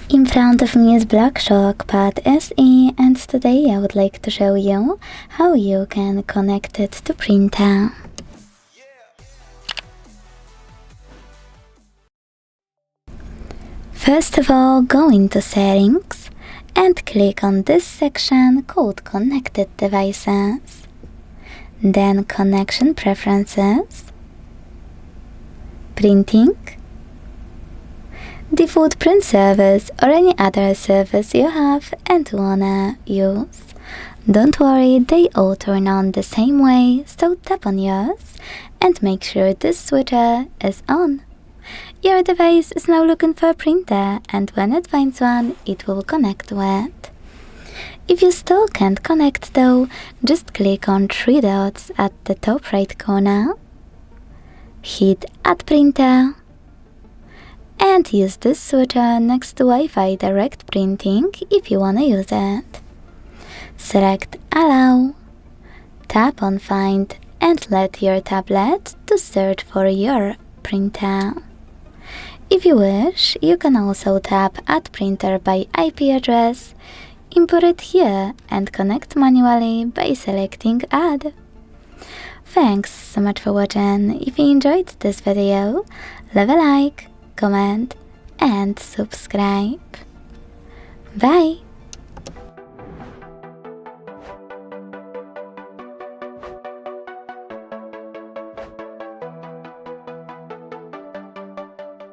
In front of me is Shockpad SE, and today I would like to show you how you can connect it to printer. First of all, go into Settings and click on this section called Connected Devices. Then Connection Preferences, Printing, Default print service or any other service you have and wanna use. Don't worry, they all turn on the same way, so tap on yours and make sure this switcher is on. Your device is now looking for a printer, and when it finds one, it will connect with. If you still can't connect though, just click on 3 dots at the top right corner, hit Add Printer, and use this switcher next to Wi-Fi Direct Printing if you wanna use it. Select Allow, tap on Find, and let your tablet to search for your printer. If you wish, you can also tap Add Printer by IP address, import it here and connect manually by selecting Add. Thanks so much for watching. If you enjoyed this video, leave a like, comment and subscribe. Bye!